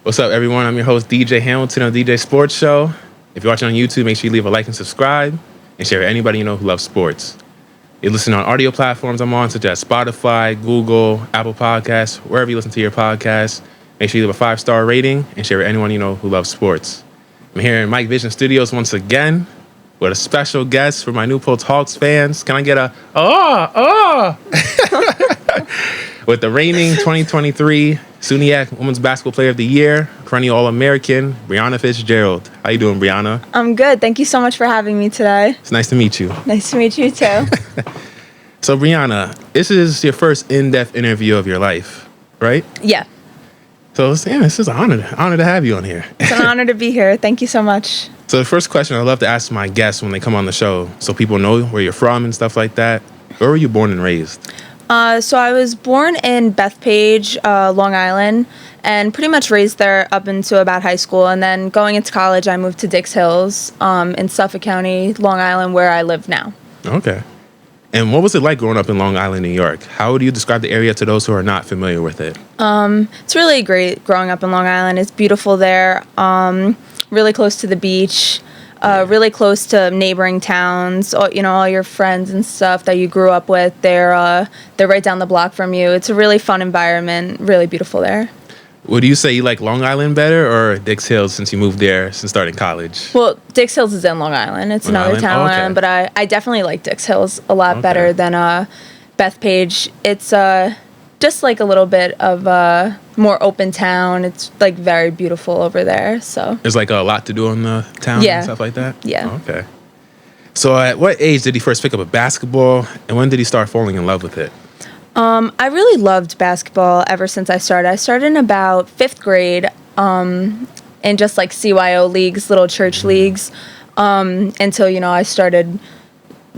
What's up, everyone? I'm your host, DJ Hamilton of DJ Sports Show. If you're watching on YouTube, make sure you leave a like and subscribe and share with anybody you know who loves sports. You listen on audio platforms I'm on, such as Spotify, Google, Apple Podcasts, wherever you listen to your podcasts. Make sure you leave a 5-star rating and share with anyone you know who loves sports. I'm here in Mike Vision Studios once again with a special guest for my new Paltz Hawks fans. Can I get a with the reigning 2023 SUNYAC Women's Basketball Player of the Year, perennial All-American, Brianna Fitzgerald. How you doing, Brianna? I'm good. Thank you so much for having me today. It's nice to meet you. Nice to meet you, too. So, Brianna, this is your first in-depth interview of your life, right? Yeah. So, this is an honor to have you on here. It's an honor to be here. Thank you so much. So, the first question I love to ask my guests when they come on the show, so people know where you're from and stuff like that. Where were you born and raised? So I was born in Bethpage, Long Island, and pretty much raised there up until about high school. And then going into college, I moved to Dix Hills in Suffolk County, Long Island, where I live now. Okay. And what was it like growing up in Long Island, New York? How would you describe the area to those who are not familiar with it? It's really great growing up in Long Island. It's beautiful there, really close to the beach. Really close to neighboring towns, all your friends and stuff that you grew up with. They're right down the block from you. It's a really fun environment, really beautiful there. Would you say you like Long Island better or Dix Hills since you moved there since starting college? Well, Dix Hills is in Long Island. It's another town, okay. But I definitely like Dix Hills a lot better than Bethpage. It's just like a little bit of a more open town. It's like very beautiful over there. So there's like a lot to do in the town and stuff like that? Yeah. Oh, okay. So at what age did he first pick up a basketball and when did he start falling in love with it? I really loved basketball ever since I started. I started in about 5th grade in just like CYO leagues, little church leagues, until, I started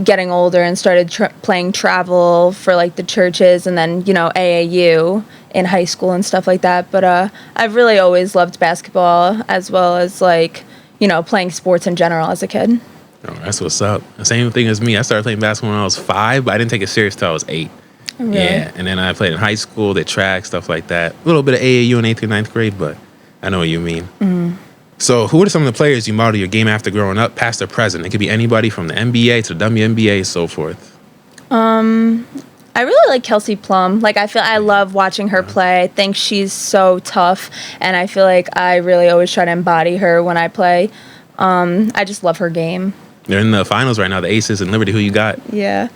getting older and started playing travel for like the churches and then AAU in high school and stuff like that. But I've really always loved basketball as well as like playing sports in general as a kid. Oh, that's what's up. The same thing as me. I started playing basketball when I was 5, but I didn't take it serious till I was 8. Really? Yeah, and then I played in high school, did track, stuff like that. A little bit of AAU in 8th and 9th grade, but I know what you mean. Mm-hmm. So who are some of the players you model your game after growing up, past or present? It could be anybody from the NBA to the WNBA, so forth. I really like Kelsey Plum. Like, I love watching her play. I think she's so tough, and I feel like I really always try to embody her when I play. I just love her game. They're in the finals right now, the Aces and Liberty. Who you got? Yeah.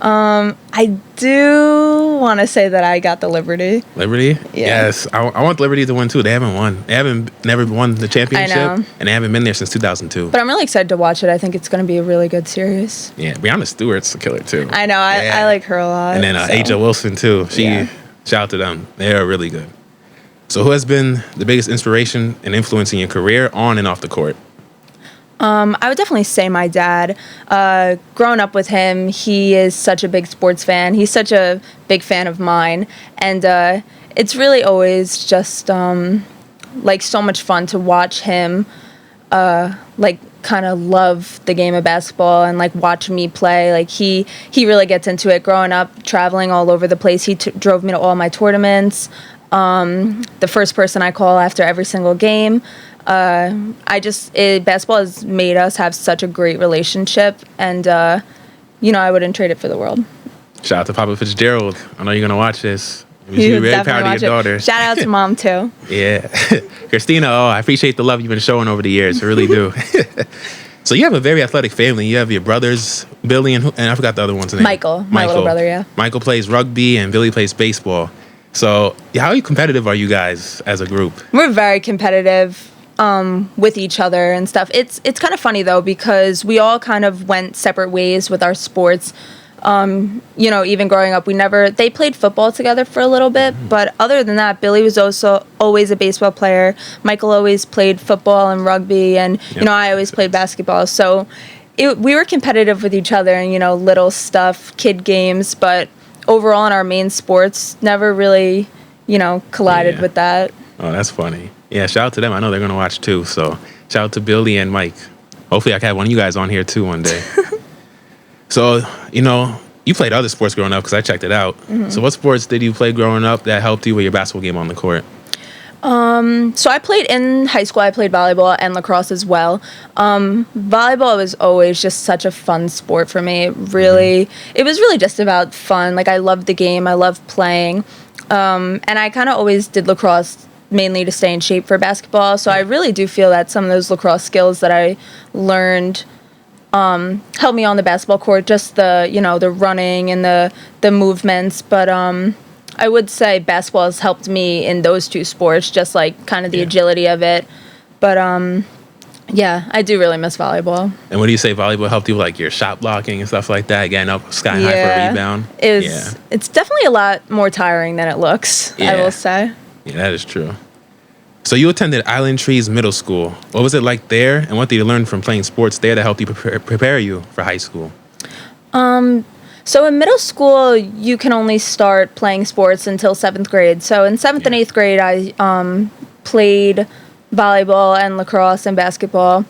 I do want to say that I got the Liberty. Liberty? Yeah. Yes. I want Liberty to win, too. They haven't won. They haven't never won the championship. I know. And they haven't been there since 2002. But I'm really excited to watch it. I think it's going to be a really good series. Yeah. Brianna Stewart's a killer, too. I know. I like her a lot. And then Aja Wilson, too. Shout out to them. They're really good. So who has been the biggest inspiration and influence in your career on and off the court? I would definitely say my dad. Growing up with him, he is such a big sports fan. He's such a big fan of mine. And it's really always just like so much fun to watch him like kind of love the game of basketball and like watch me play. Like he really gets into it. Growing up, traveling all over the place, he drove me to all my tournaments. The first person I call after every single game. Basketball has made us have such a great relationship, and I wouldn't trade it for the world. Shout out to Papa Fitzgerald. I know you're gonna watch this. You're very proud of your daughter. Shout out to Mom too. Yeah, Christina. Oh, I appreciate the love you've been showing over the years. I really do. So you have a very athletic family. You have your brothers, Billy and I forgot the other one's name. Michael, my little brother. Yeah. Michael plays rugby and Billy plays baseball. So how competitive are you guys as a group? We're very competitive. With each other and stuff. It's kind of funny though because we all kind of went separate ways with our sports. Even growing up, they played football together for a little bit, but other than that, Billy was also always a baseball player. Michael always played football and rugby, and I always played basketball. So we were competitive with each other and little stuff, kid games, but overall in our main sports, never really collided with that. Oh, that's funny. Yeah, shout out to them. I know they're going to watch too. So shout out to Billy and Mike. Hopefully I can have one of you guys on here too one day. So, you played other sports growing up because I checked it out. Mm-hmm. So what sports did you play growing up that helped you with your basketball game on the court? So I played in high school. I played volleyball and lacrosse as well. Volleyball was always just such a fun sport for me. It was really just about fun. Like, I loved the game. I loved playing. And I kind of always did lacrosse mainly to stay in shape for basketball. So I really do feel that some of those lacrosse skills that I learned helped me on the basketball court, just the running and the movements. But I would say basketball has helped me in those two sports, just like kind of the agility of it. But yeah, I do really miss volleyball. And what do you say volleyball helped you with, like, your shot blocking and stuff like that, getting up sky high for a rebound? It's definitely a lot more tiring than it looks, I will say. Yeah, that is true. So you attended Island Trees Middle School. What was it like there, and what did you learn from playing sports there that helped you prepare you for high school? So in middle school, you can only start playing sports until 7th grade. So in 7th and 8th grade, I played volleyball and lacrosse and basketball.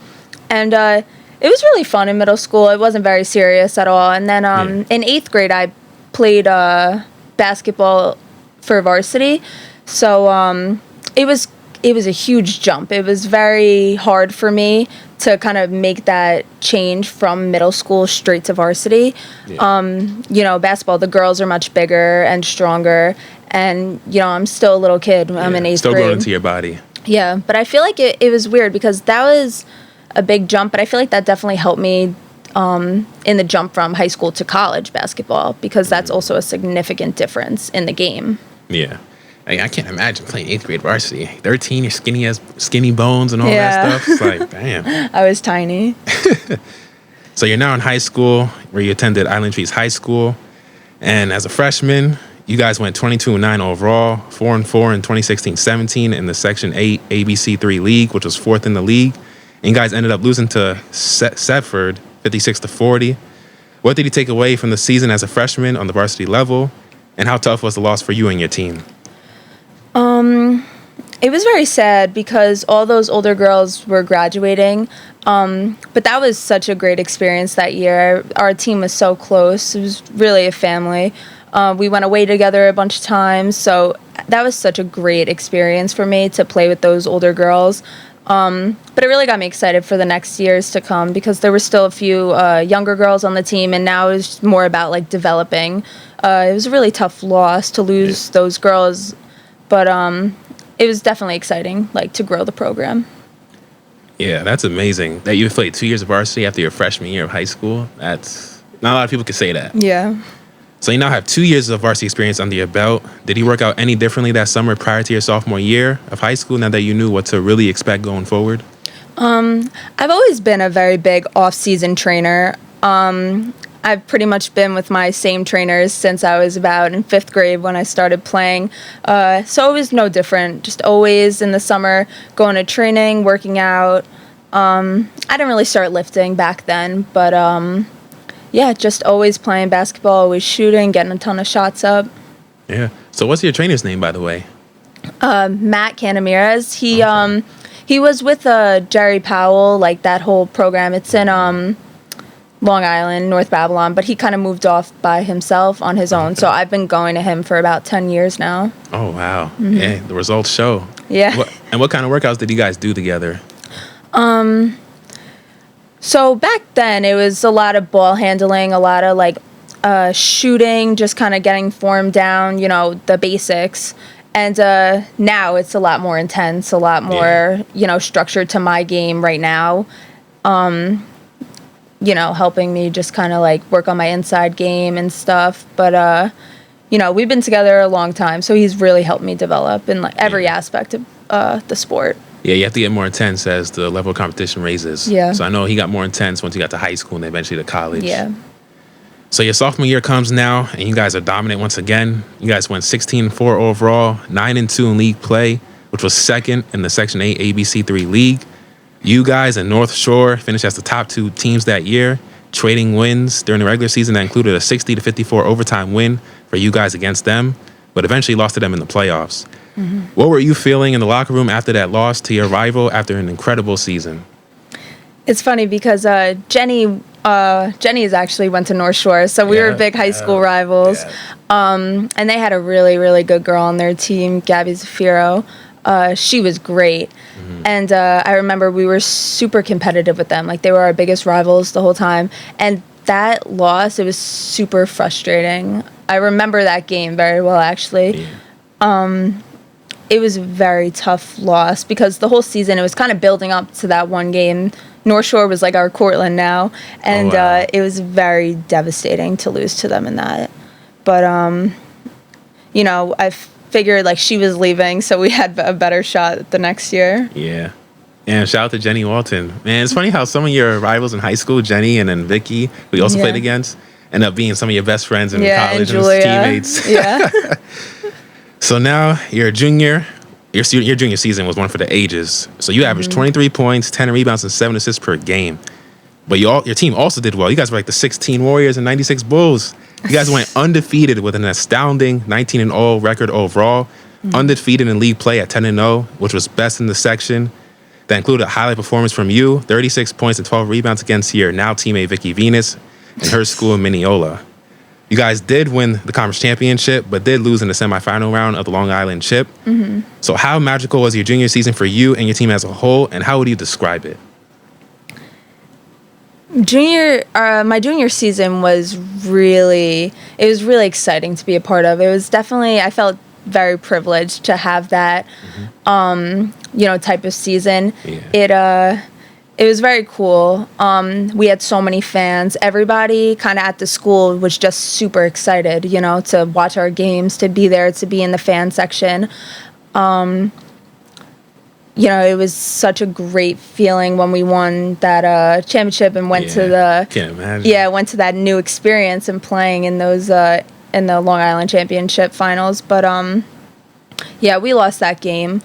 And it was really fun in middle school. It wasn't very serious at all. And then in 8th grade, I played basketball for varsity. So it was a huge jump. It was very hard for me to kind of make that change from middle school straight to varsity. Basketball, the girls are much bigger and stronger, and I'm still a little kid. I'm in 8th grade. Still growing into your body. Yeah, but I feel like it was weird because that was a big jump, but I feel like that definitely helped me in the jump from high school to college basketball, because that's also a significant difference in the game. Yeah. I can't imagine playing 8th grade varsity. 13, you're skinny bones and all that stuff. It's like, damn. I was tiny. So you're now in high school, where you attended Island Trees High School. And as a freshman, you guys went 22-9 overall, 4-4 in 2016-17 in the Section 8 ABC3 League, which was 4th in the league. And you guys ended up losing to Seward 56-40. What did you take away from the season as a freshman on the varsity level? And how tough was the loss for you and your team? It was very sad because all those older girls were graduating, but that was such a great experience that year. Our team was so close. It was really a family. We went away together a bunch of times, so that was such a great experience for me to play with those older girls. But it really got me excited for the next years to come, because there were still a few younger girls on the team, and now it's more about like developing. It was a really tough loss to lose those girls, but it was definitely exciting, like, to grow the program. Yeah, that's amazing that you played 2 years of varsity after your freshman year of high school. That's not a lot of people could say that. Yeah. So you now have 2 years of varsity experience under your belt. Did you work out any differently that summer prior to your sophomore year of high school, now that you knew what to really expect going forward? I've always been a very big off-season trainer. I've pretty much been with my same trainers since I was about in 5th grade when I started playing. So it was no different, just always in the summer going to training, working out. I didn't really start lifting back then, but just always playing basketball, always shooting, getting a ton of shots up. Yeah. So what's your trainer's name, by the way? Matt Canamires. He was with Jerry Powell, like that whole program. It's in Long Island, North Babylon, but he kind of moved off by himself on his own. So I've been going to him for about 10 years now. Oh, wow. Mm-hmm. Yeah, the results show. Yeah. And what kind of workouts did you guys do together? So back then, it was a lot of ball handling, a lot of like shooting, just kind of getting form down, the basics. And now it's a lot more intense, a lot more, structured to my game right now. Helping me just kind of like work on my inside game and stuff. But, we've been together a long time, so he's really helped me develop in like every aspect of the sport. Yeah, you have to get more intense as the level of competition raises. Yeah. So I know he got more intense once he got to high school and eventually to college. Yeah. So your sophomore year comes now, and you guys are dominant once again. You guys went 16-4 overall, 9-2 in league play, which was 2nd in the Section 8 ABC3 League. You guys and North Shore finished as the top 2 teams that year, trading wins during the regular season that included a 60-54 overtime win for you guys against them, but eventually lost to them in the playoffs. Mm-hmm. What were you feeling in the locker room after that loss to your rival after an incredible season? It's funny because Jenny's actually went to North Shore, so we were big high school rivals. Yeah. And they had a really, really good girl on their team, Gabby Zafiro. she was great. And I remember we were super competitive with them. Like, they were our biggest rivals the whole time. And that loss, it was super frustrating. I remember that game very well, actually. Yeah. It was a very tough loss because the whole season, it was kind of building up to that one game. North Shore was like our Cortland now. And it was very devastating to lose to them in that. But, I figured like she was leaving, so we had a better shot the next year. Yeah. And shout out to Jenny Walton. Man, it's funny how some of your rivals in high school, Jenny and then Vicky, who you also played against, end up being some of your best friends in college and teammates. Yeah. So now you're a junior. Your junior season was one for the ages. So you averaged 23 points, 10 rebounds, and 7 assists per game. But your team also did well. You guys were like the 16 Warriors and 96 Bulls. You guys went undefeated with an astounding 19-0 record overall, undefeated in league play at 10-0, which was best in the section. That included a highlight performance from you, 36 points and 12 rebounds against your now teammate Vicky Venus and her school in Mineola. You guys did win the conference championship, but did lose in the semifinal round of the Long Island Chip. So how magical was your junior season for you and your team as a whole, and how would you describe it? My junior season was really exciting to be a part of. It was definitely, I felt very privileged to have that, type of season. Yeah. It was very cool. We had so many fans. Everybody kind of at the school was just super excited, to watch our games, to be there, to be in the fan section. It was such a great feeling when we won that championship and went to the went to that new experience and playing in those in the Long Island Championship finals. But we lost that game.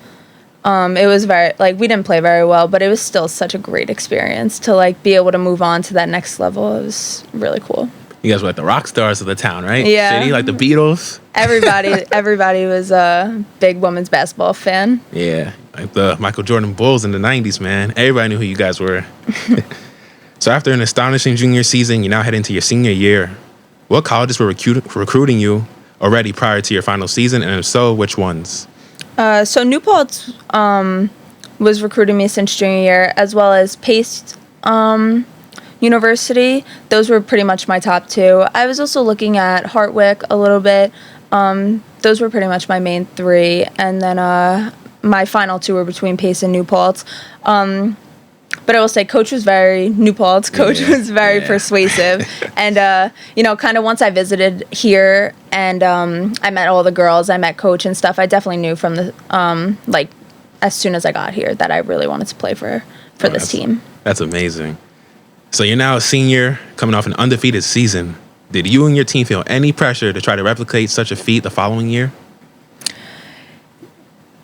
It was we didn't play very well, but it was still such a great experience to be able to move on to that next level. It was really cool. You guys were like the rock stars of the town, right? Yeah. City, like the Beatles. Everybody was a big women's basketball fan. Yeah, like the Michael Jordan Bulls in the 90s, man. Everybody knew who you guys were. So after an astonishing junior season, you now head into your senior year. What colleges were recruiting you already prior to your final season, and if so, which ones? So New Paltz was recruiting me since junior year, as well as Pace University. Those were pretty much my top two. I was also looking at Hartwick a little bit. Those were pretty much my main three. And then my final two were between Pace and New Paltz. But I will say New Paltz coach was very persuasive. And, kind of once I visited here and I met all the girls, I met coach and stuff, I definitely knew from the, as soon as I got here that I really wanted to play for this team. That's amazing. So you're now a senior coming off an undefeated season. Did you and your team feel any pressure to try to replicate such a feat the following year?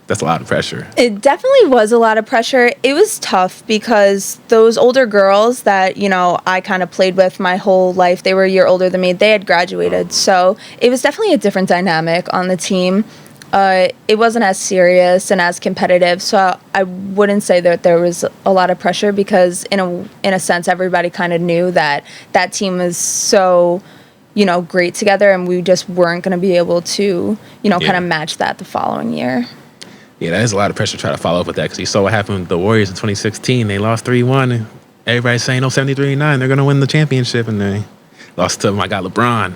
That's a lot of pressure. It definitely was a lot of pressure. It was tough because those older girls that, I kind of played with my whole life, they were a year older than me, they had graduated. So it was definitely a different dynamic on the team. It wasn't as serious and as competitive, so I wouldn't say that there was a lot of pressure because in a sense, everybody kind of knew that team was so, great together, and we just weren't going to be able to, kind of match that the following year. Yeah, that is a lot of pressure to try to follow up with that because you saw what happened with the Warriors in 2016. They lost 3-1, and everybody's saying, 73-9, they're going to win the championship, and they lost to my guy LeBron,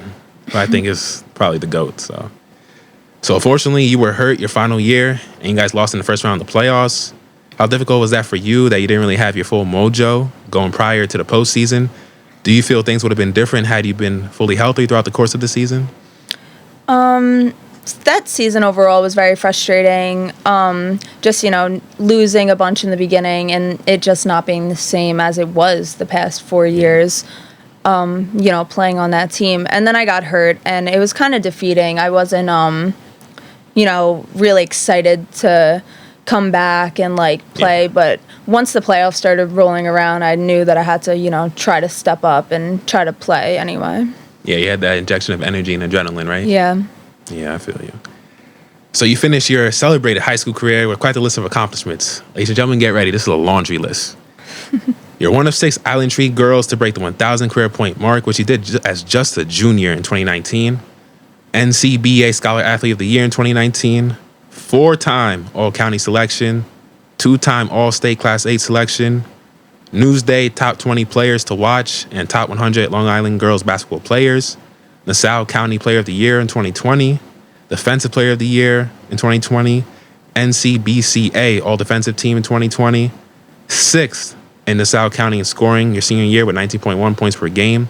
who I think is probably the GOAT, So unfortunately, you were hurt your final year, and you guys lost in the first round of the playoffs. How difficult was that for you that you didn't really have your full mojo going prior to the postseason? Do you feel things would have been different had you been fully healthy throughout the course of the season? That season overall was very frustrating. Just, losing a bunch in the beginning and it just not being the same as it was the past 4 years. Playing on that team. And then I got hurt, and it was kind of defeating. I wasn't really excited to come back and play. But once the playoffs started rolling around, I knew that I had to, try to step up and try to play anyway. Yeah, you had that injection of energy and adrenaline, right? Yeah. Yeah, I feel you. So you finished your celebrated high school career with quite the list of accomplishments. Ladies and gentlemen, get ready. This is a laundry list. You're one of 6 Island Tree girls to break the 1,000 career point mark, which you did as just a junior in 2019. NCBA Scholar Athlete of the Year in 2019. 4-time All-County selection, 2-time All-State Class 8 selection, Newsday top 20 players to watch and top 100 Long Island girls basketball players, Nassau County Player of the Year in 2020, Defensive Player of the Year in 2020, NCBCA All-Defensive Team in 2020, 6th in Nassau County in scoring your senior year with 19.1 points per game,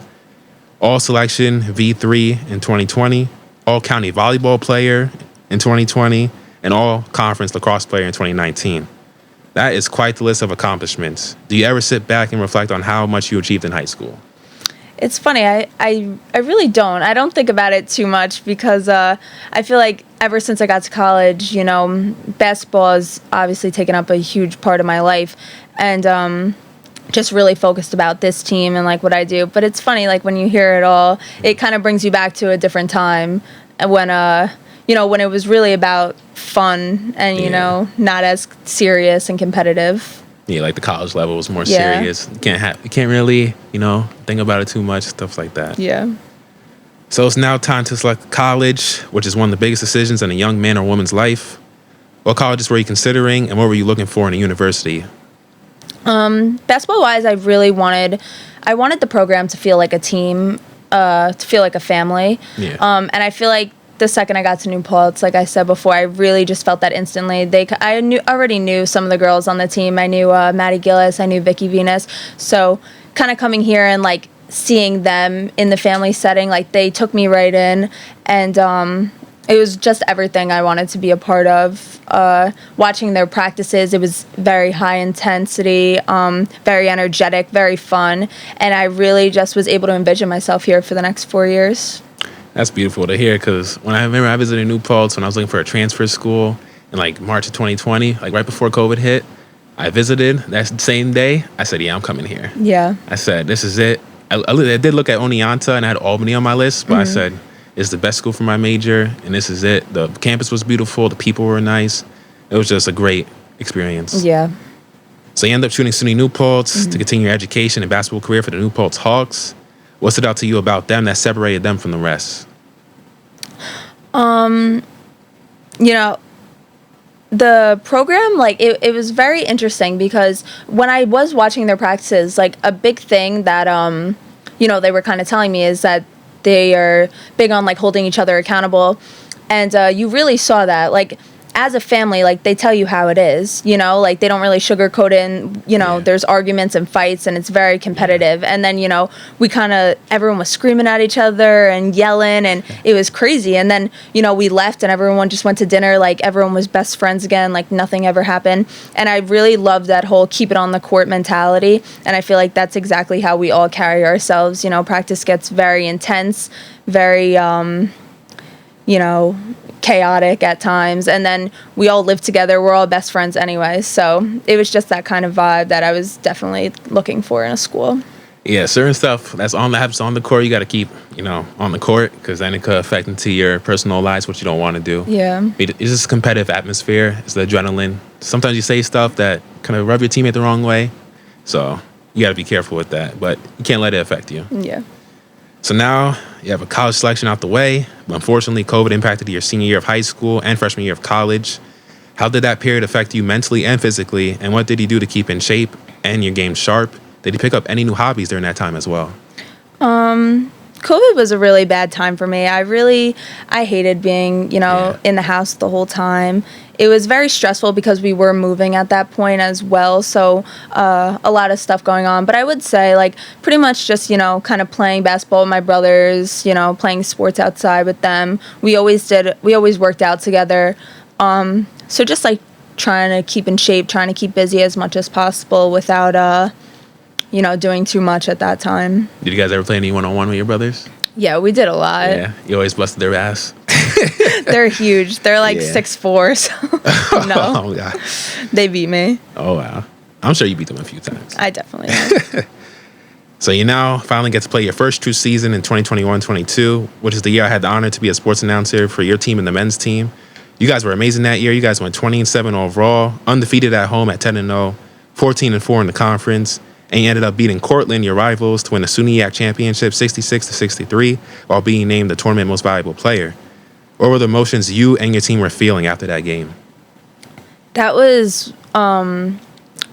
All-Selection V3 in 2020, All-County Volleyball Player in 2020, and All-Conference Lacrosse Player in 2019. That is quite the list of accomplishments. Do you ever sit back and reflect on how much you achieved in high school? It's funny. I really don't. I don't think about it too much because I feel like ever since I got to college, basketball has obviously taken up a huge part of my life, and just really focused about this team and like what I do. But it's funny, like when you hear it all, it kind of brings you back to a different time when when it was really about fun and not as serious and competitive. Yeah, like the college level was more serious. You can't really, think about it too much, stuff like that. Yeah. So it's now time to select college, which is one of the biggest decisions in a young man or woman's life. What colleges were you considering, and what were you looking for in a university? Basketball-wise, I wanted the program to feel like a team, to feel like a family. Yeah. And I feel like the second I got to New Paltz, like I said before, I really just felt that instantly. I already knew some of the girls on the team. I knew Maddie Gillis. I knew Vicky Venus. So kind of coming here and like seeing them in the family setting, like they took me right in, and it was just everything I wanted to be a part of. Watching their practices, it was very high intensity, very energetic, very fun, and I really just was able to envision myself here for the next 4 years. That's beautiful to hear, because when I visited New Paltz when I was looking for a transfer school in like March of 2020, like right before COVID hit, I visited that same day. I said, yeah, I'm coming here. Yeah. I said, this is it. I did look at Oneonta and I had Albany on my list, but I said, it's the best school for my major, and this is it. The campus was beautiful. The people were nice. It was just a great experience. Yeah. So you end up choosing SUNY New Paltz to continue your education and basketball career for the New Paltz Hawks. What stood out to you about them that separated them from the rest? The program, like, it was very interesting because when I was watching their practices, like, a big thing that, they were kind of telling me is that they are big on, like, holding each other accountable. And you really saw that, like, as a family, like, they tell you how it is, like, they don't really sugarcoat it, and, there's arguments and fights, and it's very competitive. And then, we everyone was screaming at each other and yelling, and it was crazy. And then, we left, and everyone just went to dinner, like, everyone was best friends again, like, nothing ever happened. And I really loved that whole keep it on the court mentality, and I feel like that's exactly how we all carry ourselves. Practice gets very intense, very, chaotic at times, and then we all live together. We're all best friends anyway, so it was just that kind of vibe that I was definitely looking for in a school. Yeah, certain stuff that's on the court, you got to keep, on the court, because then it could affect into your personal lives, what you don't want to do. Yeah. It's just a competitive atmosphere. It's the adrenaline. Sometimes you say stuff that kind of rub your teammate the wrong way, so you got to be careful with that, but you can't let it affect you. Yeah. So now you have a college selection out the way, but unfortunately COVID impacted your senior year of high school and freshman year of college. How did that period affect you mentally and physically, and what did you do to keep in shape and your game sharp? Did you pick up any new hobbies during that time as well? COVID was a really bad time for me. I hated being, in the house the whole time. It was very stressful because we were moving at that point as well. So a lot of stuff going on. But I would say, like, pretty much just, kind of playing basketball with my brothers, playing sports outside with them. We always worked out together. So just, like, trying to keep in shape, trying to keep busy as much as possible without, doing too much at that time. Did you guys ever play any one-on-one with your brothers? Yeah, we did a lot. Yeah, you always busted their ass. They're huge. They're like 6'4", so no. Oh, God. They beat me. Oh, wow. I'm sure you beat them a few times. I definitely did. So you now finally get to play your first true season in 2021-22, which is the year I had the honor to be a sports announcer for your team and the men's team. You guys were amazing that year. You guys went 20-7 overall, undefeated at home at 10-0, 14-4 in the conference, and you ended up beating Cortland, your rivals, to win the SUNYAC championship 66-63, while being named the tournament most valuable player. What were the emotions you and your team were feeling after that game? That was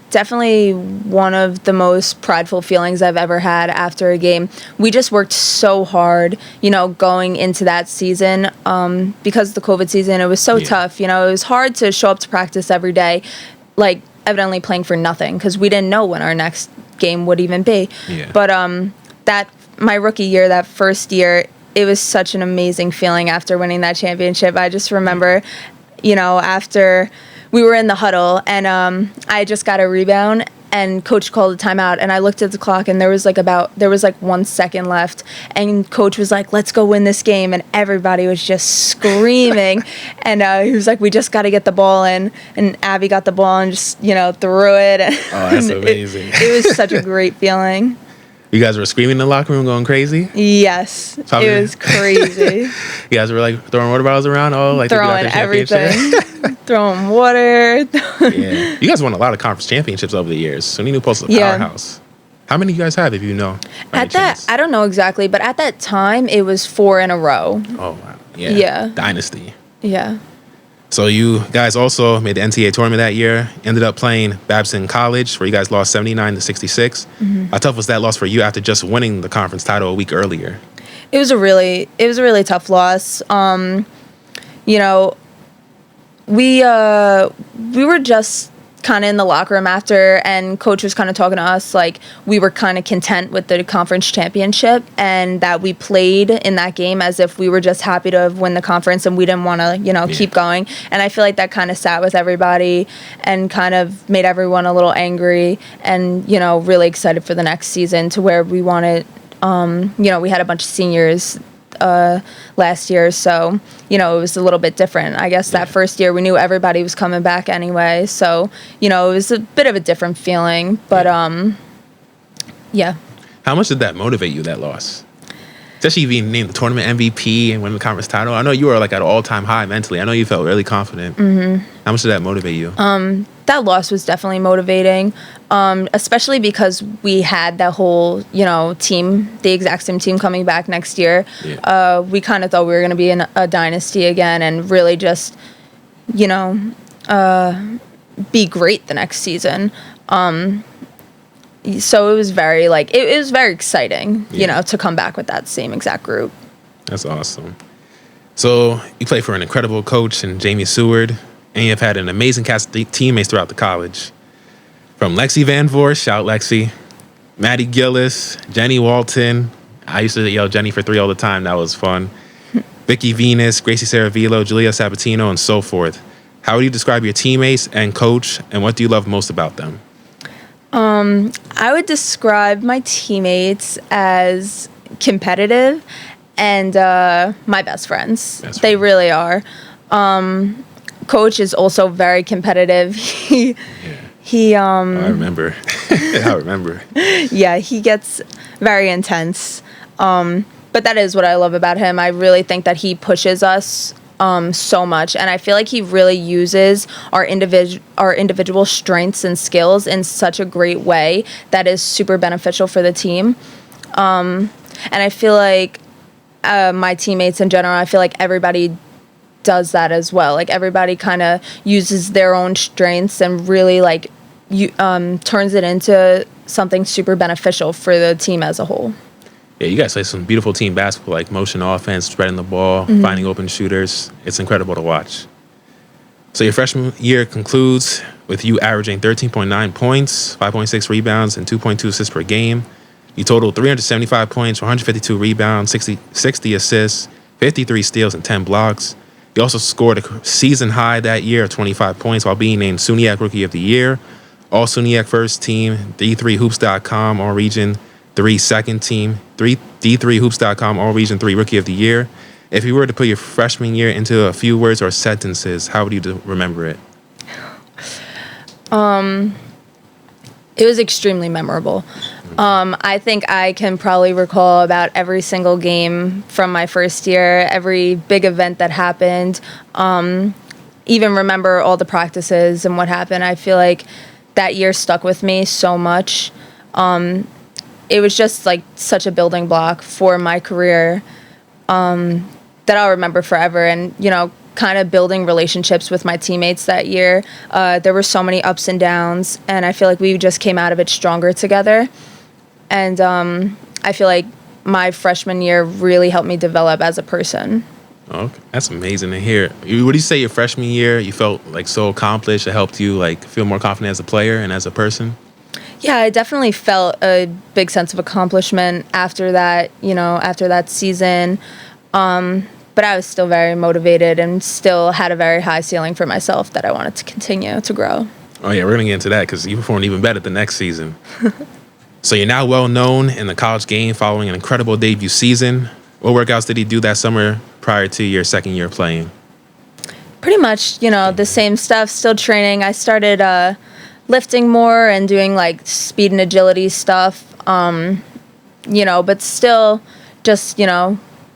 definitely one of the most prideful feelings I've ever had after a game. We just worked so hard, going into that season. Because of the COVID season, it was so tough. It was hard to show up to practice every day, like evidently playing for nothing because we didn't know when our next game would even be. Yeah. But that my rookie year, that first year, it was such an amazing feeling after winning that championship. I just remember, after we were in the huddle and I just got a rebound and coach called a timeout and I looked at the clock and there was like 1 second left and coach was like, let's go win this game, and everybody was just screaming and he was like, we just got to get the ball in, and Abby got the ball and just threw it. Oh, that's amazing. It was such a great feeling. You guys were screaming in the locker room, going crazy? Yes, it was crazy. You guys were like throwing water bottles around, throwing everything, throwing water. Yeah, you guys won a lot of conference championships over the years. SUNY New Paltz is a powerhouse. How many do you guys have, if you know? At that, I don't know exactly, but at that time, it was 4 in a row. Oh wow! Yeah. Dynasty. Yeah. So you guys also made the NCAA tournament that year. Ended up playing Babson College, where you guys lost 79-66. Mm-hmm. How tough was that loss for you after just winning the conference title a week earlier? It was a really tough loss. We were just kind of in the locker room after, and coach was kind of talking to us like we were kind of content with the conference championship and that we played in that game as if we were just happy to win the conference and we didn't want to keep going. And I feel like that kind of sat with everybody and kind of made everyone a little angry and really excited for the next season, to where we wanted we had a bunch of seniors last year, so it was a little bit different. I guess that first year we knew everybody was coming back anyway, so it was a bit of a different feeling. But yeah. How much did that motivate you, that loss? Especially being named the tournament MVP and winning the conference title. I know you were like at an all-time high mentally. I know you felt really confident. Mm-hmm. How much did that motivate you? That loss was definitely motivating, especially because we had that whole, team, the exact same team coming back next year. Yeah. We kind of thought we were going to be in a dynasty again and really just, be great the next season. So it was very, it was very exciting, to come back with that same exact group. That's awesome. So you play for an incredible coach in Jamie Seward, and you've had an amazing cast of teammates throughout the college. From Lexi Van Voorst, shout Lexi, Maddie Gillis, Jenny Walton. I used to yell Jenny for 3 all the time. That was fun. Vicky Venus, Gracie Saravillo, Julia Sabatino, and so forth. How would you describe your teammates and coach, and what do you love most about them? I would describe my teammates as competitive and my best friends. They really are. Coach is also very competitive. I remember. I remember. Yeah, he gets very intense. But that is what I love about him. I really think that he pushes us so much, and I feel like he really uses our individual strengths and skills in such a great way that is super beneficial for the team. And I feel like my teammates in general, I feel like everybody does that as well. Like everybody kind of uses their own strengths and really turns it into something super beneficial for the team as a whole. Yeah, you guys play some beautiful team basketball, like motion offense, spreading the ball, finding open shooters. It's incredible to watch. So your freshman year concludes with you averaging 13.9 points, 5.6 rebounds, and 2.2 assists per game. You totaled 375 points, 152 rebounds, 60 assists, 53 steals, and 10 blocks. You also scored a season high that year of 25 points while being named SUNYAC Rookie of the Year, All SUNYAC First Team, D3Hoops.com All Region 3 Second Team, D3Hoops.com All Region 3 Rookie of the Year. If you were to put your freshman year into a few words or sentences, how would you remember it? It was extremely memorable. I think I can probably recall about every single game from my first year, every big event that happened, even remember all the practices and what happened. I feel like that year stuck with me so much. It was just like such a building block for my career that I'll remember forever. And, kind of building relationships with my teammates that year. There were so many ups and downs, and I feel like we just came out of it stronger together. And I feel like my freshman year really helped me develop as a person. Okay, that's amazing to hear. What do you say your freshman year, you felt like so accomplished? It helped you like feel more confident as a player and as a person? Yeah, I definitely felt a big sense of accomplishment after that, after that season. But I was still very motivated and still had a very high ceiling for myself that I wanted to continue to grow. Oh, yeah, we're going to get into that because you performed even better the next season. So you're now well known in the college game following an incredible debut season. What workouts did you do that summer prior to your second year playing? Pretty much, the same stuff, still training. I started lifting more and doing like speed and agility stuff, but still just,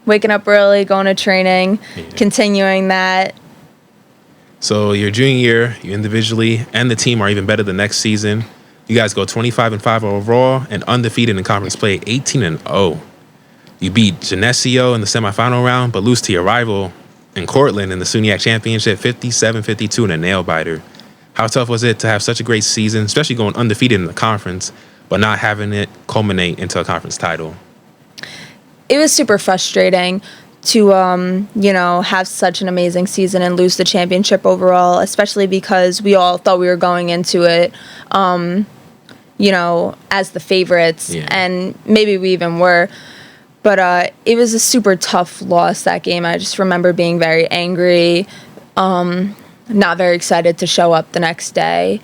waking up early, going to training, continuing that. So your junior year, you individually and the team are even better the next season. You guys go 25-5 overall and undefeated in conference play, 18-0. You beat Geneseo in the semifinal round, but lose to your rival in Cortland in the SUNYAC championship, 57-52 in a nail-biter. How tough was it to have such a great season, especially going undefeated in the conference, but not having it culminate into a conference title? It was super frustrating to, have such an amazing season and lose the championship overall, especially because we all thought we were going into it, as the favorites, and maybe we even were. But it was a super tough loss that game. I just remember being very angry, not very excited to show up the next day.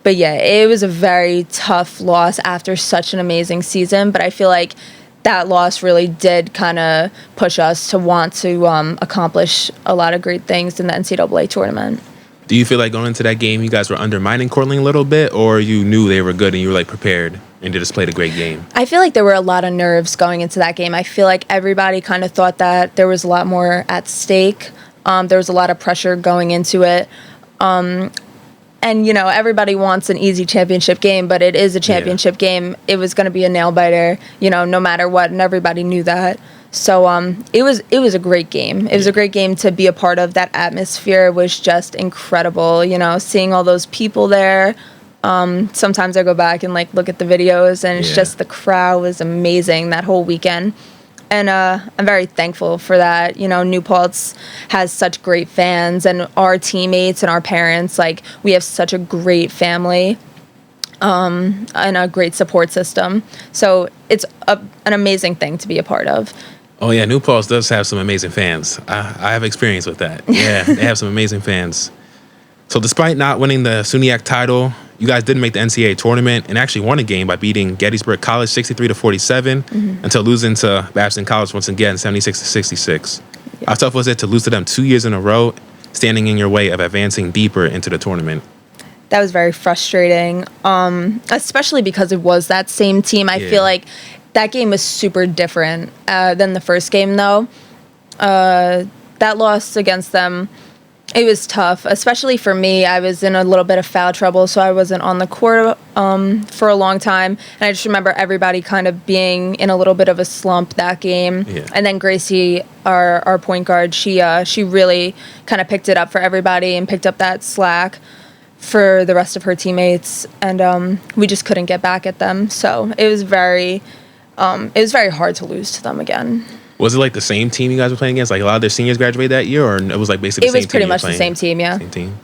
But yeah, it was a very tough loss after such an amazing season. But I feel like that loss really did kind of push us to want to accomplish a lot of great things in the NCAA tournament. Do you feel like going into that game, you guys were undermining Cortland a little bit, or you knew they were good and you were like prepared and just played a great game? I feel like there were a lot of nerves going into that game. I feel like everybody kind of thought that there was a lot more at stake. There was a lot of pressure going into it. And, everybody wants an easy championship game, but it is a championship game. It was going to be a nail-biter, no matter what, and everybody knew that. So it was a great game. It was a great game to be a part of. That atmosphere was just incredible, seeing all those people there. Sometimes I go back and, look at the videos, and it's just the crowd was amazing that whole weekend. And I'm very thankful for that. New Paltz has such great fans, and our teammates and our parents, we have such a great family and a great support system. So it's an amazing thing to be a part of. Oh, yeah, New Paltz does have some amazing fans. I have experience with that. Yeah, they have some amazing fans. So despite not winning the SUNYAC title, you guys did make the NCAA tournament and actually won a game by beating Gettysburg College 63-47 until losing to Babson College once again 76-66. How tough was it to lose to them 2 years in a row, standing in your way of advancing deeper into the tournament? That was very frustrating, especially because it was that same team. I feel like that game was super different than the first game, though. That loss against them, it was tough, especially for me. I was in a little bit of foul trouble, so I wasn't on the court for a long time. And I just remember everybody kind of being in a little bit of a slump that game. Yeah. And then Gracie, our point guard, she really kind of picked it up for everybody and picked up that slack for the rest of her teammates. And we just couldn't get back at them. So it was very hard to lose to them again. Was it the same team you guys were playing against? A lot of their seniors graduated that year, or it was basically the same team? It was pretty much the same team, yeah. Same team.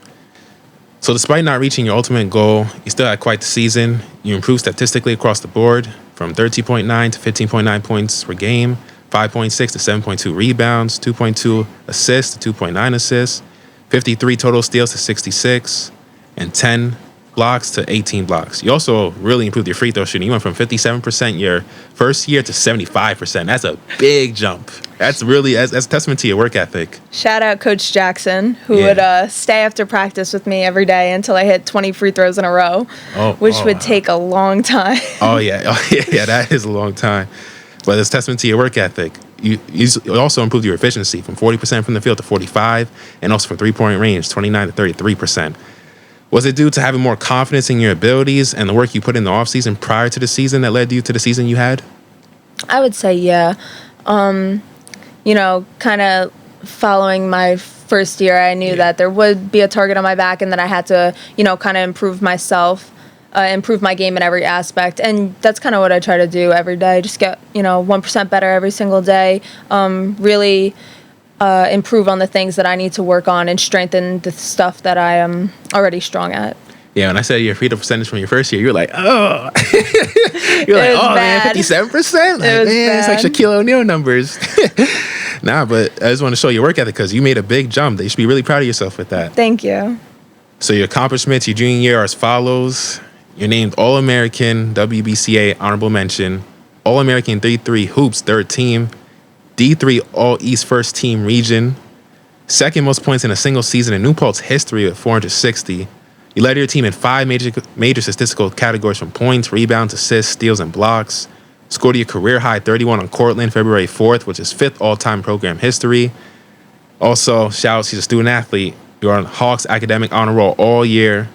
So despite not reaching your ultimate goal, you still had quite the season. You improved statistically across the board from 13.9 to 15.9 points per game, 5.6 to 7.2 rebounds, 2.2 assists to 2.9 assists, 53 total steals to 66, and 10 blocks to 18 blocks. You also really improved your free throw shooting. You went from 57% your first year to 75%. That's a big jump. That's a testament to your work ethic. Shout out Coach Jackson, who would stay after practice with me every day until I hit 20 free throws in a row, which would take a long time. Yeah, that is a long time. But it's a testament to your work ethic. You also improved your efficiency from 40% from the field to 45%, and also from three-point range, 29 to 33%. Was it due to having more confidence in your abilities and the work you put in the offseason prior to the season that led you to the season you had? I would say, yeah. kind of following my first year, I knew that there would be a target on my back and that I had to, kind of improve myself, improve my game in every aspect. And that's kind of what I try to do every day. Just get, 1% better every single day. Really improve on the things that I need to work on and strengthen the stuff that I am already strong at. Yeah, when I said your free throw percentage from your first year, you're like, oh. You're like, oh, bad. Man, 57%? Like, man, it's like Shaquille O'Neal numbers. Nah, but I just want to show your work ethic because you made a big jump. You should be really proud of yourself with that. Thank you. So your accomplishments your junior year are as follows. You're named All-American, WBCA, honorable mention, All-American 3-3 hoops, third team, D3 All-East first team region, second most points in a single season in New Paltz history with 460. You led your team in 5 major statistical categories from points, rebounds, assists, steals, and blocks. Scored your career-high 31 on Cortland February 4th, which is 5th all-time program history. Also, shouts, he's a student-athlete. You were on Hawks academic honor roll all year,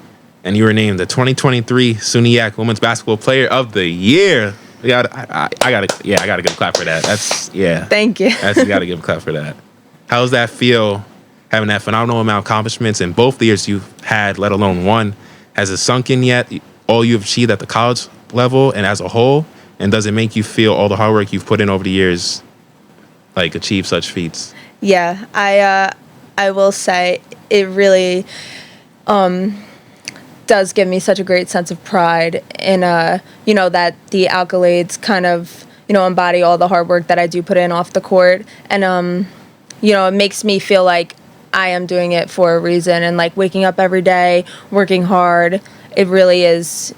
and you were named the 2023 SUNYAC Women's Basketball Player of the Year. I gotta give a clap for that. Thank you. You gotta give a clap for that. How does that feel, having that phenomenal amount of accomplishments in both the years you've had, let alone one? Has it sunk in yet, all you've achieved at the college level and as a whole? And does it make you feel all the hard work you've put in over the years, like, achieve such feats? Yeah, I will say it really does give me such a great sense of pride in, that the Accolades kind of, embody all the hard work that I do put in off the court. And, it makes me feel like I am doing it for a reason, and like waking up every day, working hard. It really is,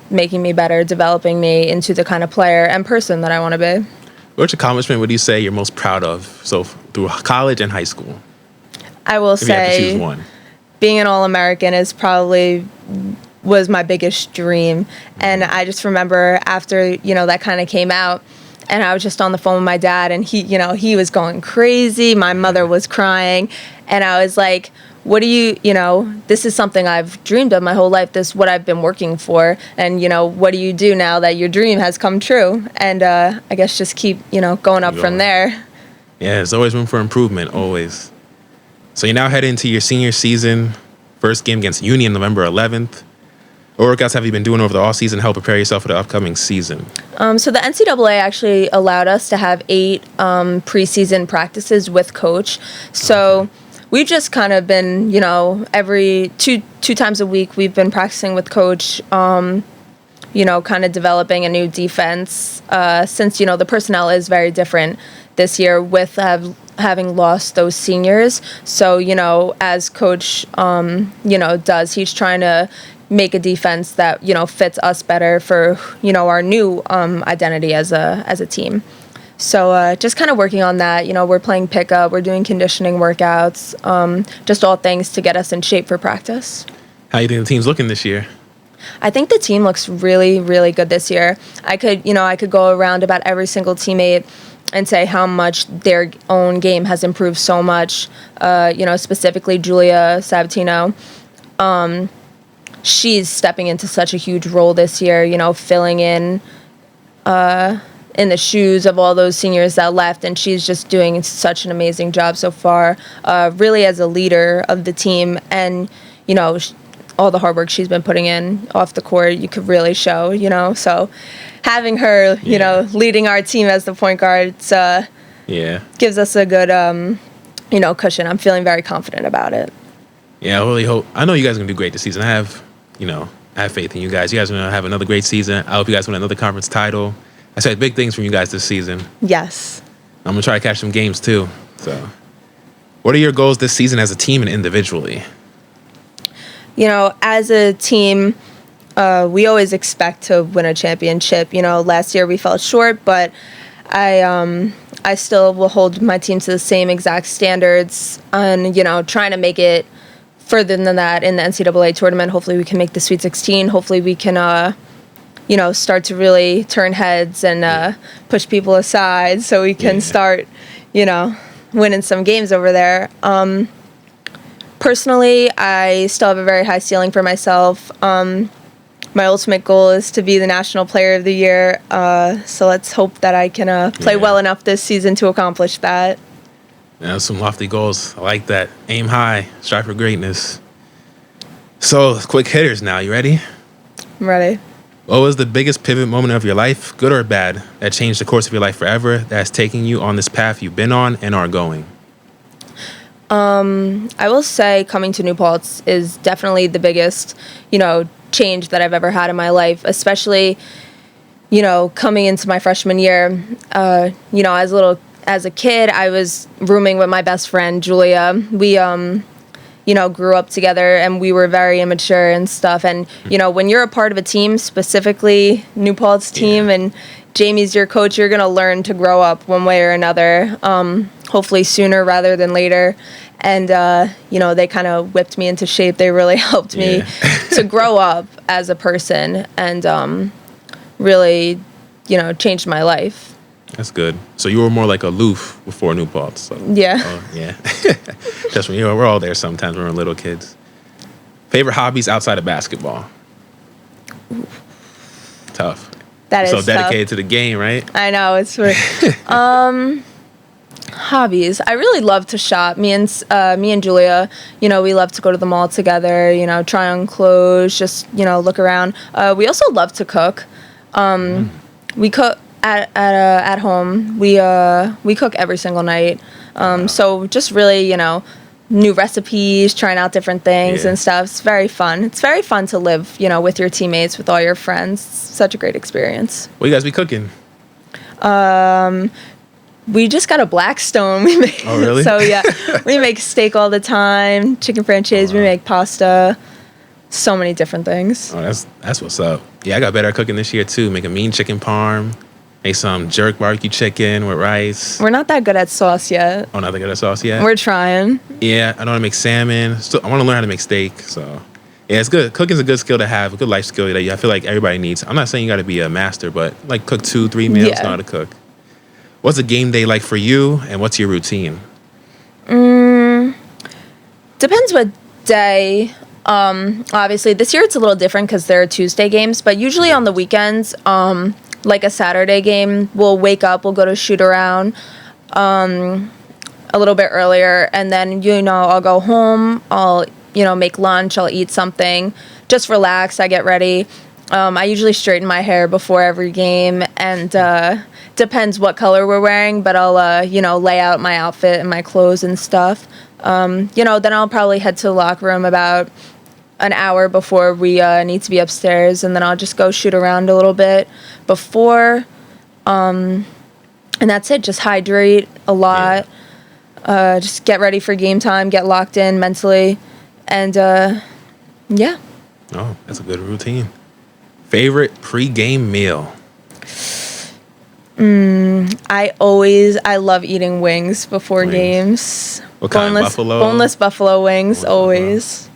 making me better, developing me into the kind of player and person that I want to be. Which accomplishment would you say you're most proud of, so through college and high school? I will if you have to say choose one. Being an All-American was my biggest dream. And I just remember after, that kind of came out, and I was just on the phone with my dad, and he was going crazy. My mother was crying, and I was like, what do you, this is something I've dreamed of my whole life. This is what I've been working for. And, what do you do now that your dream has come true? And I guess just keep, going up from there. Yeah, there's always room for improvement, always. So you're now heading into your senior season, first game against Union, November 11th. What workouts have you been doing over the off-season to help prepare yourself for the upcoming season? So the NCAA actually allowed us to have 8 preseason practices with coach. So we've just kind of been, every two times a week we've been practicing with coach, kind of developing a new defense since, the personnel is very different this year with having lost those seniors. So, as coach, does, he's trying to make a defense that, fits us better for, our new identity as a team. So just kind of working on that. We're playing pickup, we're doing conditioning workouts, just all things to get us in shape for practice. How you think the team's looking this year? I think the team looks really, really good this year. I could go around about every single teammate and say how much their own game has improved so much. Specifically Julia Sabatino. She's stepping into such a huge role this year, filling in the shoes of all those seniors that left, and she's just doing such an amazing job so far, really as a leader of the team. And, all the hard work she's been putting in off the court, you could really show, so having her, leading our team as the point guard, gives us a good, cushion. I'm feeling very confident about it. Yeah, I really hope. I know you guys are going to do great this season. I have faith in you guys. You guys are going to have another great season. I hope you guys win another conference title. I said big things from you guys this season. Yes. I'm going to try to catch some games too. So, what are your goals this season as a team and individually? As a team, we always expect to win a championship. Last year we fell short, but I still will hold my team to the same exact standards and, trying to make it further than that in the NCAA tournament. Hopefully we can make the Sweet 16. Hopefully we can, start to really turn heads and push people aside so we can start, winning some games over there. Personally, I still have a very high ceiling for myself. my ultimate goal is to be the National Player of the Year. So let's hope that I can play well enough this season to accomplish that. Yeah, some lofty goals. I like that. Aim high, strive for greatness. So, quick hitters now. You ready? I'm ready. What was the biggest pivot moment of your life, good or bad, that changed the course of your life forever, that's taking you on this path you've been on and are going? I will say coming to New Paltz is definitely the biggest, change that I've ever had in my life, especially, coming into my freshman year. As a kid, I was rooming with my best friend, Julia. We, grew up together and we were very immature and stuff. And, when you're a part of a team, specifically New Paltz team, and Jamie's your coach, you're going to learn to grow up one way or another, hopefully sooner rather than later. And, they kind of whipped me into shape. They really helped me to grow up as a person and really, changed my life. That's good. So you were more like aloof before New Paltz. So. Yeah. Oh, yeah. Just when we're all there sometimes when we're little kids. Favorite hobbies outside of basketball? Tough. That is so dedicated tough. to the game, right? I know, it's weird. Hobbies. I really love to shop. Me and Julia, we love to go to the mall together, try on clothes, just, look around. We also love to cook. We cook at home. We cook every single night. So just really, new recipes, trying out different things and stuff. It's very fun. It's very fun to live, with your teammates, with all your friends. It's such a great experience. What you guys be cooking? We just got a Blackstone. We make, oh, really? So, yeah, we make steak all the time, chicken franchise, we make pasta, so many different things. Oh, that's what's up. Yeah, I got better at cooking this year, too. Make a mean chicken parm, make some jerk barbecue chicken with rice. We're not that good at sauce yet. Oh, not that good at sauce yet? We're trying. Yeah, I know how to make salmon. I want to learn how to make steak, so... Yeah, it's good. Cooking's a good skill to have, a good life skill that I feel like everybody needs. I'm not saying you got to be a master, but, cook 2-3 meals, know how to cook. What's a game day like for you, and what's your routine? Depends what day. Obviously, this year it's a little different because there are Tuesday games, but usually on the weekends, like a Saturday game, we'll wake up, we'll go to shoot around a little bit earlier, and then, I'll go home, I'll, make lunch, I'll eat something, just relax, I get ready. I usually straighten my hair before every game, and depends what color we're wearing, but I'll, lay out my outfit and my clothes and stuff. Then I'll probably head to the locker room about an hour before we need to be upstairs, and then I'll just go shoot around a little bit before, and that's it. Just hydrate a lot, just get ready for game time, get locked in mentally, and yeah. Oh, that's a good routine. Favorite pre-game meal? I love eating wings before games. What kind? Buffalo? Boneless buffalo wings, always. Buffalo.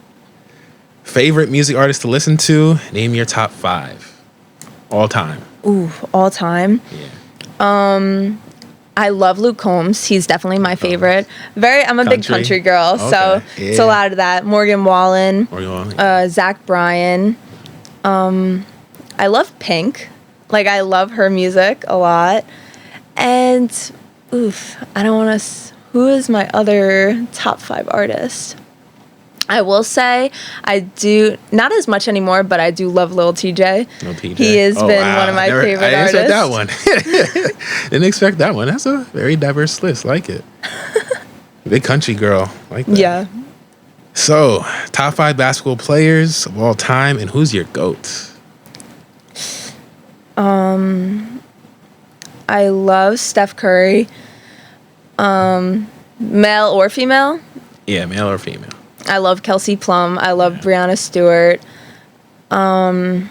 Favorite music artist to listen to? Name your top 5. All time. Ooh, all time? Yeah. I love Luke Combs. He's definitely my favorite. I'm a big country girl, so it's a lot of that. Morgan Wallen. Zach Bryan. I love Pink. I love her music a lot. And, I don't want to... Who is my other top 5 artist? I will say I do, not as much anymore, but I do love Lil TJ. Lil TJ. He has been one of my favorite artists. I didn't expect that one. Didn't expect that one. That's a very diverse list. Like it. Big country girl. Like that. Yeah. So, top 5 basketball players of all time, and who's your GOAT? I love Steph Curry. Male or female? Yeah, male or female. I love Kelsey Plum. I love Brianna Stewart. I'm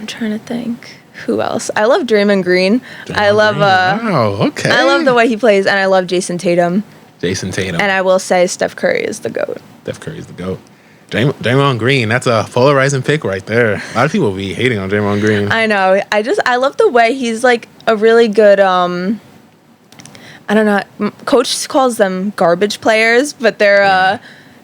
trying to think. Who else? I love Draymond Green. I love I love the way he plays, and I love Jason Tatum. And I will say Steph Curry is the GOAT. Steph Curry is the GOAT. Draymond Green, that's a polarizing pick right there. A lot of people be hating on Draymond Green. I know. I love the way he's like a really good I don't know. Coach calls them garbage players, but they're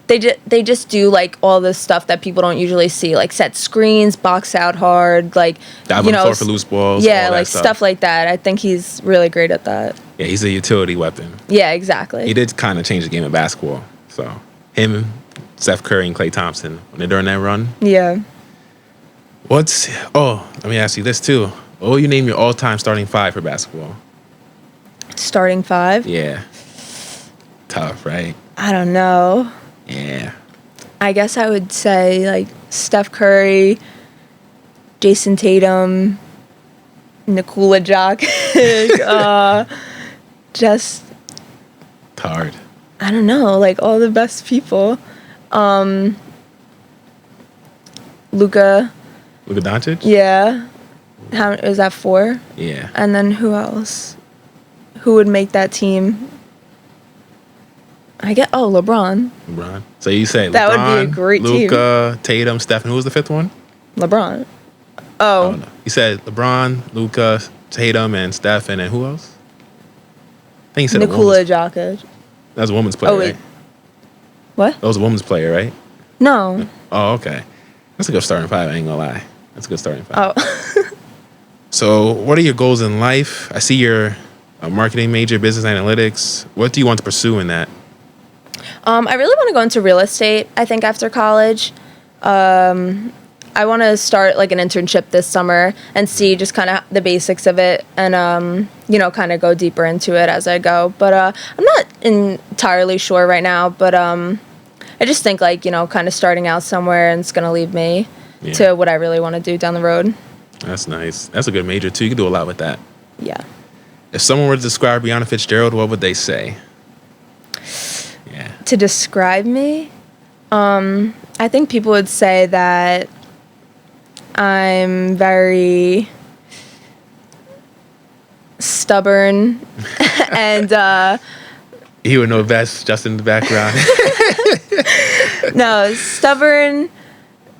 they just do like all this stuff that people don't usually see, like set screens, box out hard, like dive on the floor for loose balls. Yeah, all that like stuff like that. I think he's really great at that. Yeah, he's a utility weapon. Yeah, exactly. He did kind of change the game of basketball. So him, Steph Curry, and Klay Thompson when they're during that run. Yeah. Let me ask you this too. What will you name your all-time starting five for basketball? Starting five? Yeah. Tough, right? I don't know. Yeah. I guess I would say like Steph Curry, Jason Tatum, Nikola Jokic, just It's hard. I don't know, like all the best people. Luka. Luka Doncic? Yeah. How is that 4? Yeah. And then who else? Who would make that team? LeBron. LeBron. So you say That LeBron, would be a great team. Luka, Tatum, Steph, and who was the fifth one? LeBron. Oh no. You said LeBron, Luka, Tatum, and Steph, and then who else? I think you said Nikola Jokic. That was a woman's player, right? What? That was a woman's player, right? No. Oh, okay. That's a good starting five, I ain't gonna lie. That's a good starting five. Oh. So, what are your goals in life? I see you're a marketing major, business analytics. What do you want to pursue in that? I really want to go into real estate, I think, after college. I want to start like an internship this summer and see just kind of the basics of it and, kind of go deeper into it as I go. But I'm not entirely sure right now, but I just think like, kind of starting out somewhere and it's going to lead me to what I really want to do down the road. That's nice. That's a good major, too. You can do a lot with that. Yeah. If someone were to describe Brianna Fitzgerald, what would they say? Yeah. To describe me, I think people would say that I'm very stubborn and He would know best, just in the background. no, stubborn,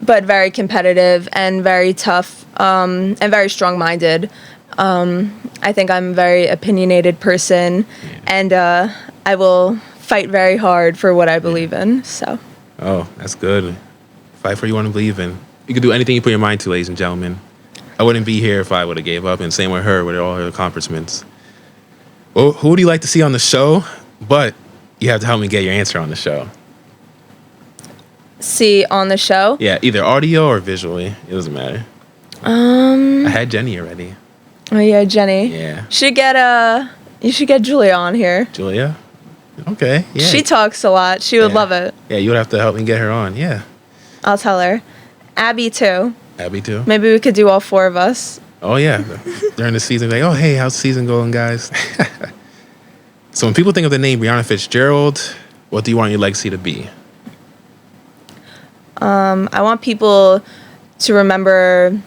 but very competitive and very tough, and very strong-minded. I think I'm a very opinionated person, and I will fight very hard for what I believe in. So. Oh, that's good. Fight for what you want to believe in. You can do anything you put your mind to, ladies and gentlemen. I wouldn't be here if I would have gave up, and same with her with all her accomplishments. Well, who would you like to see on the show? But you have to help me get your answer on the show. See on the show? Yeah, either audio or visually. It doesn't matter. I had Jenny already. Oh yeah, Jenny. Yeah. You should get Julia on here. Julia? Okay. Yeah. She talks a lot. She would love it. Yeah, you would have to help me get her on. Yeah. I'll tell her. Abby too. Abby too. Maybe we could do all 4 of us. Oh yeah. During the season, like, oh hey, how's the season going, guys? So when people think of the name Brianna Fitzgerald, what do you want your legacy to be? I want people to remember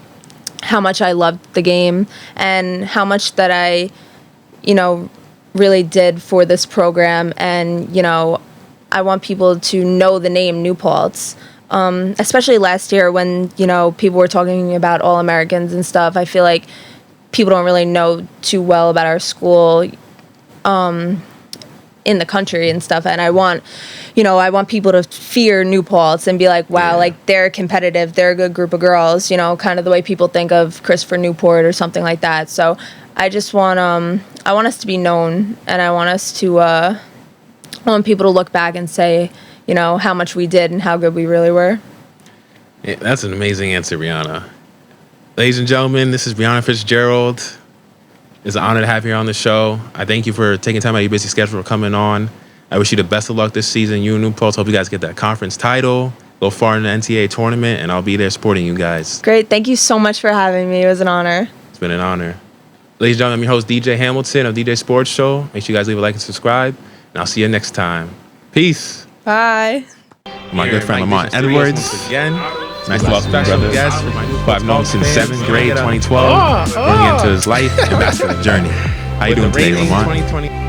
how much I loved the game and how much that I, really did for this program. And, I want people to know the name New Paltz. Especially last year when, people were talking about All-Americans and stuff. I feel like people don't really know too well about our school in the country and stuff. And I want people to fear New Paltz and be like, wow, like they're competitive. They're a good group of girls, kind of the way people think of Christopher Newport or something like that. So I just want, I want us to be known, and I want us to, I want people to look back and say, how much we did and how good we really were. Yeah, that's an amazing answer, Brianna. Ladies and gentlemen, this is Brianna Fitzgerald. It's an honor to have you here on the show. I thank you for taking time out of your busy schedule for coming on. I wish you the best of luck this season. You and New Paltz, hope you guys get that conference title, go far in the NCAA tournament, and I'll be there supporting you guys. Great. Thank you so much for having me. It was an honor. It's been an honor. Ladies and gentlemen, I'm your host, DJ Hamilton of DJ Sports Show. Make sure you guys leave a like and subscrive, and I'll see you next time. Peace. Bye. My good friend Lamont Edwards. Again. Nice to welcome my brother guest who I've known since 7th grade 2012, going into his life and basketball journey. How you doing today, Lamont?